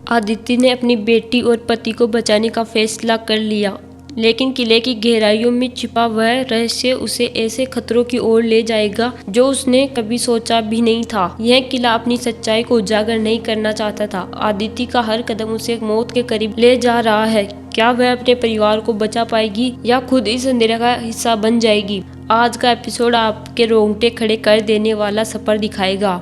आदित्य ने अपनी बेटी और पति को बचाने का फैसला कर लिया, लेकिन किले की गहराइयों में छिपा वह रहस्य उसे ऐसे खतरों की ओर ले जाएगा जो उसने कभी सोचा भी नहीं था। यह किला अपनी सच्चाई को उजागर नहीं करना चाहता था। आदित्य का हर कदम उसे मौत के करीब ले जा रहा है। क्या वह अपने परिवार को बचा पाएगी या खुद इस अंधेरे का हिस्सा बन जाएगी? आज का एपिसोड आपके रोंगटे खड़े कर देने वाला सफर दिखाएगा।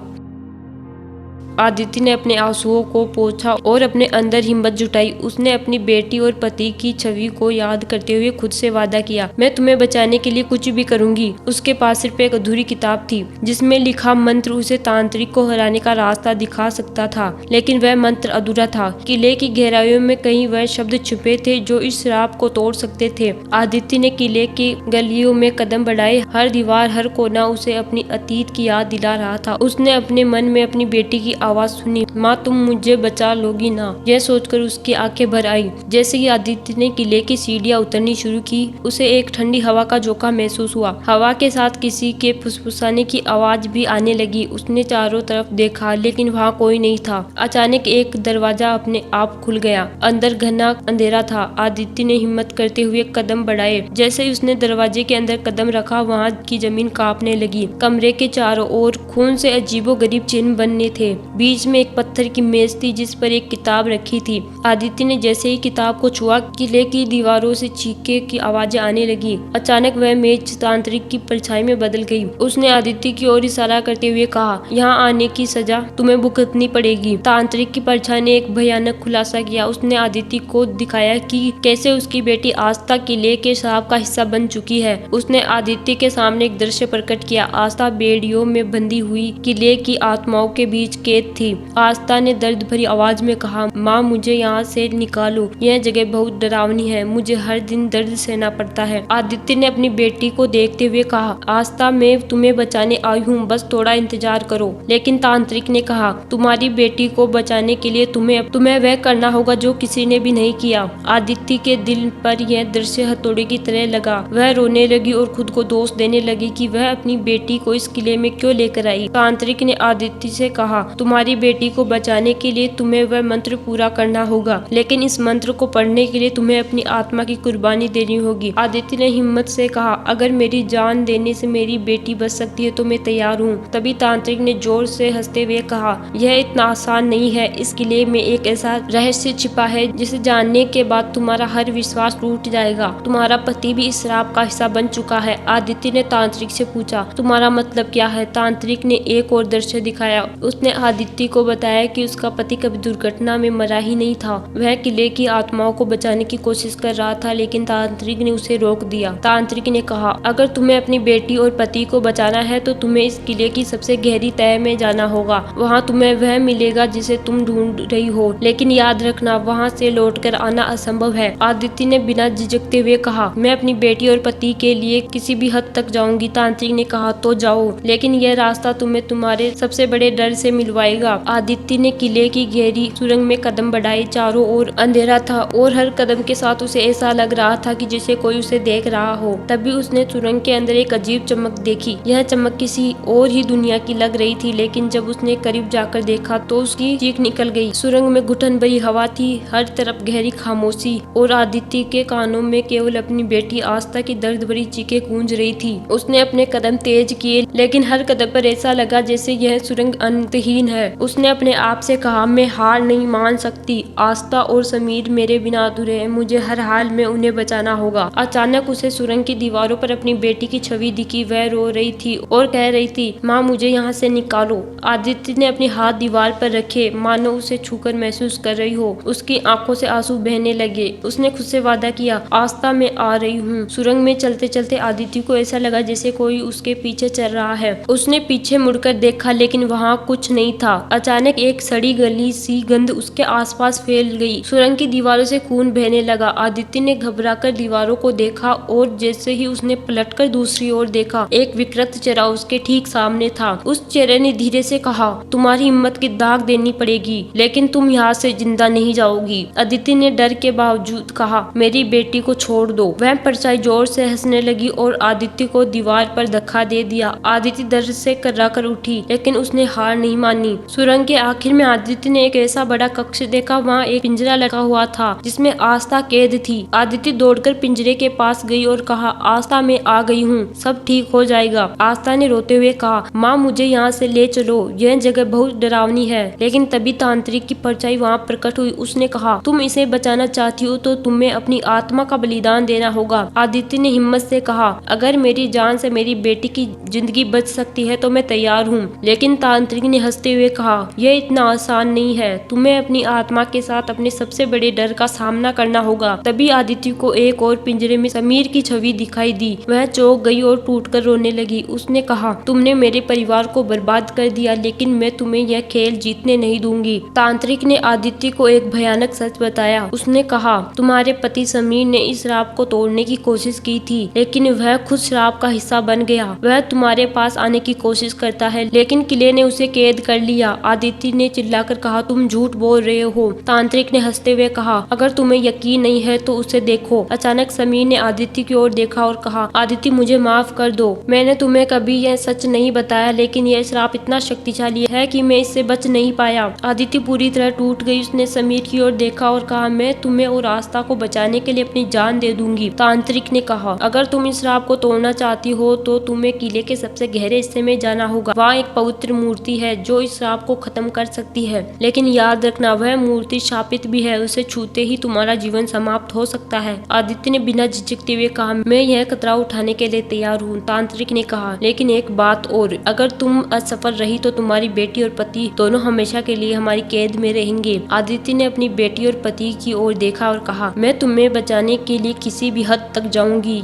आदित्य ने अपने आंसुओं को पोंछा और अपने अंदर हिम्मत जुटाई। उसने अपनी बेटी और पति की छवि को याद करते हुए खुद से वादा किया, मैं तुम्हें बचाने के लिए कुछ भी करूंगी। उसके पास सिर्फ एक अधूरी किताब थी जिसमें लिखा मंत्र उसे तांत्रिक को हराने का रास्ता दिखा सकता था, लेकिन वह मंत्र अधूरा था। किले की गहराइयों में कहीं वह शब्द छुपे थे जो इस श्राप को तोड़ सकते थे। आदित्य ने किले की गलियों में कदम बढ़ाए। हर दीवार, हर कोना उसे अपनी अतीत की याद दिला रहा था। उसने अपने मन में अपनी बेटी की आवाज सुनी, माँ तुम मुझे बचा लोगी ना? यह सोचकर उसकी आंखें भर आई। जैसे ही आदित्य ने किले की सीढ़ियां उतरनी शुरू की, उसे एक ठंडी हवा का झोंका महसूस हुआ। हवा के साथ किसी के फुसफुसाने की आवाज भी आने लगी। उसने चारों तरफ देखा, लेकिन वहाँ कोई नहीं था। अचानक एक दरवाजा अपने आप खुल गया। अंदर घना अंधेरा था। आदित्य ने हिम्मत करते हुए कदम बढ़ाए। जैसे ही उसने दरवाजे के अंदर कदम रखा, वहाँ की जमीन कांपने लगी। कमरे के चारों ओर खून से अजीबोगरीब चिन्ह बने थे। बीच में एक पत्थर की मेज थी जिस पर एक किताब रखी थी। आदित्य ने जैसे ही किताब को छुआ, किले की दीवारों से चीखे की आवाजें आने लगी। अचानक वह मेज तांत्रिक की परछाई में बदल गई। उसने आदित्य की ओर इशारा करते हुए कहा, यहाँ आने की सजा तुम्हें भुगतनी पड़ेगी। तांत्रिक की परछाई ने एक भयानक खुलासा किया। उसने आदित्य को दिखाया कि कैसे उसकी बेटी आस्था किले के श्राप का हिस्सा बन चुकी है। उसने आदित्य के सामने एक दृश्य प्रकट किया। आस्था बेड़ियों में बंधी हुई किले की आत्माओं के बीच कैद थी। आस्था ने दर्द भरी आवाज में कहा, माँ मुझे यहाँ से निकालो, यह जगह बहुत डरावनी है, मुझे हर दिन दर्द सहना पड़ता है। आदित्य ने अपनी बेटी को देखते हुए कहा, आस्था मैं तुम्हें बचाने आई हूँ, बस थोड़ा इंतजार करो। लेकिन तांत्रिक ने कहा, तुम्हारी बेटी को बचाने के लिए तुम्हें वह करना होगा जो किसी ने भी नहीं किया। आदित्य के दिल पर यह दृश्य हथौड़े की तरह लगा। वह रोने लगी और खुद को दोष देने लगी कि वह अपनी बेटी को इस किले में क्यों लेकर आई। तांत्रिक ने आदित्य से कहा, तुम्हारी बेटी को बचाने के लिए तुम्हें वह मंत्र पूरा करना होगा, लेकिन इस मंत्र को पढ़ने के लिए तुम्हें अपनी आत्मा की कुर्बानी देनी होगी। आदित्य ने हिम्मत से कहा, अगर मेरी जान देने से मेरी बेटी बच सकती है तो मैं तैयार हूँ। तभी तांत्रिक ने जोर से हंसते हुए कहा, यह इतना आसान नहीं है। इस किले में एक ऐसा रहस्य छिपा है जिसे जानने के बाद तुम्हारा हर विश्वास टूट जाएगा। तुम्हारा पति भी इस श्राप का हिस्सा बन चुका है। आदित्य ने तांत्रिक से पूछा, तुम्हारा मतलब क्या है? तांत्रिक ने एक और दृश्य दिखाया। उसने आदित्य को बताया कि उसका पति कभी दुर्घटना में मरा ही नहीं था। वह किले की आत्माओं को बचाने की कोशिश कर रहा था, लेकिन तांत्रिक ने उसे रोक दिया। तांत्रिक ने कहा, अगर तुम्हें अपनी बेटी और पति को बचाना है तो तुम्हें इस किले की सबसे गहरी तह में जाना होगा। वहाँ तुम्हें वह मिलेगा जिसे तुम ढूंढ रही हो, लेकिन याद रखना वहाँ से लौटकर आना असंभव है। आदित्य ने बिना झिझकते हुए कहा, मैं अपनी बेटी और पति के लिए किसी भी हद तक जाऊंगी। तांत्रिक ने कहा, तो जाओ, लेकिन यह रास्ता तुम्हें तुम्हारे सबसे बड़े डर से मिलवाएगा। आदित्य ने किले की गहरी सुरंग में कदम बढ़ाए। चारों ओर अंधेरा था और हर कदम के साथ उसे ऐसा लग रहा था कि जैसे कोई उसे देख रहा हो। तभी उसने सुरंग के अंदर एक अजीब चमक देखी। यह चमक किसी और ही दुनिया की लग रही थी, लेकिन जब उसने करीब जाकर देखा तो उसकी चीख निकल गई। सुरंग में घुटन भरी हवा थी, हर तरफ गहरी खामोशी, और आदित्य के कानों में केवल अपनी बेटी आस्था की दर्द भरी चीखें गूंज रही थी। उसने अपने कदम तेज किए, लेकिन हर कदम पर ऐसा लगा जैसे यह सुरंग अंतहीन है। उसने अपने आप से कहा, मैं हार नहीं मान सकती। आस्था और समीर मेरे बिना अधूरे हैं, मुझे हर हाल में उन्हें बचाना होगा। अचानक उसे सुरंग की दीवारों पर अपनी बेटी की छवि दिखी। वह रो रही थी और कह रही थी, माँ मुझे यहाँ से निकालो। आदित्य ने अपने हाथ दीवार पर रखे, मानो उसे छूकर महसूस कर रही हो। उसकी आंखों से आंसू बहने लगे। उसने खुद से वादा किया, आस्था मैं आ रही हूँ। सुरंग में चलते चलते आदित्य को ऐसा लगा जैसे कोई उसके पीछे चल रहा है। उसने पीछे मुड़कर देखा, लेकिन वहाँ कुछ नहीं था। अचानक एक सड़ी गली सी गंध उसके आसपास फैल गई। सुरंग की दीवारों से खून बहने लगा। आदित्य ने घबराकर दीवारों को देखा और जैसे ही उसने पलटकर दूसरी ओर देखा, एक विकृत चेहरा उसके ठीक सामने था। उस चेहरे ने धीरे से कहा, तुम्हारी हिम्मत की दाग देनी पड़ेगी, लेकिन तुम यहाँ से जिंदा नहीं जाओगी। आदित्य ने डर के बावजूद कहा, मेरी बेटी को छोड़ दो। वह परछाई जोर से हंसने लगी और आदित्य को दीवार पर धक्का दे दिया। आदित्य दर्द से कर्राकर उठी, लेकिन उसने हार नहीं मानी। सुरंग के आखिर में आदित्य ने एक ऐसा बड़ा कक्ष देखा। वहाँ एक पिंजरा लगा हुआ था जिसमें आस्था कैद थी। आदित्य दौड़कर पिंजरे के पास गई और कहा, आस्था मैं आ गई हूँ, सब ठीक हो जाएगा। आस्था ने रोते हुए कहा, माँ मुझे यहाँ से ले चलो, यह जगह बहुत डरावनी है। लेकिन तभी तांत्रिक की परछाई वहाँ प्रकट हुई। उसने कहा, तुम इसे बचाना चाहती हो तो तुम्हें अपनी आत्मा का बलिदान देना होगा। आदित्य ने हिम्मत से कहा, अगर मेरी जान से मेरी बेटी की जिंदगी बच सकती है तो मैं तैयार हूँ। लेकिन तांत्रिक ने हंसते हुए कहा, यह इतना आसान नहीं है, तुम्हें अपनी आत्मा के साथ अपने सबसे बड़े डर का सामना करना होगा। तभी आदित्य को एक और पिंजरे में समीर की छवि दिखाई दी। वह चौंक गई और टूटकर रोने लगी। उसने कहा, तुमने मेरे परिवार को बर्बाद कर दिया, लेकिन मैं तुम्हें यह खेल जीतने नहीं दूंगी। तांत्रिक ने आदित्य को एक भयानक सच बताया। उसने कहा, तुम्हारे पति समीर ने इस श्राप को तोड़ने की कोशिश की थी, लेकिन वह खुद श्राप का हिस्सा बन गया। वह तुम्हारे पास आने की कोशिश करता है, लेकिन किले ने उसे कैद कर लिया। आदित्य ने चिल्लाकर कहा, तुम झूठ बोल रहे हो। तांत्रिक ने हंसते हुए कहा, अगर तुम्हें यकीन नहीं है तो उसे देखो। अचानक समीर ने आदित्य की ओर देखा और कहा, आदित्य मुझे माफ कर दो, मैंने तुम्हें कभी यह सच नहीं बताया, लेकिन यह श्राप इतना शक्तिशाली है कि मैं इससे बच नहीं पाया। आदित्य पूरी तरह टूट गई। उसने समीर की ओर देखा और कहा, मैं तुम्हें और आस्था को बचाने के लिए अपनी जान दे दूंगी। तांत्रिक ने कहा, अगर तुम इस श्राप को तोड़ना चाहती हो तो तुम्हें किले के सबसे गहरे हिस्से में जाना होगा। वहाँ एक पवित्र मूर्ति है जो इस श्राप को खत्म कर सकती है, लेकिन याद रखना वह मूर्ति शापित भी है, उसे छूते ही तुम्हारा जीवन समाप्त हो सकता है। आदित्य ने बिना झिझकते हुए कहा, मैं यह खतरा उठाने के लिए तैयार हूँ। तांत्रिक ने कहा, लेकिन एक बात और, अगर तुम असफल रही तो तुम्हारी बेटी और पति दोनों हमेशा के लिए हमारी कैद में रहेंगे। आदित्य ने अपनी बेटी और पति की ओर देखा और कहा, मैं तुम्हें बचाने के लिए किसी भी हद तक जाऊंगी।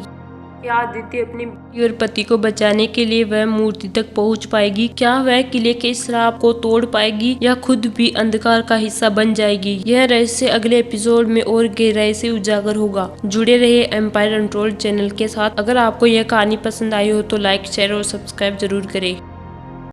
क्या आदित्य अपनी बेटी और पति को बचाने के लिए वह मूर्ति तक पहुंच पाएगी? क्या वह किले के श्राप को तोड़ पाएगी या खुद भी अंधकार का हिस्सा बन जाएगी? यह रहस्य अगले एपिसोड में और गहराई से उजागर होगा। जुड़े रहिए एम्पायर अनटोल्ड चैनल के साथ। अगर आपको यह कहानी पसंद आई हो तो लाइक, शेयर और सब्सक्राइब जरूर करें।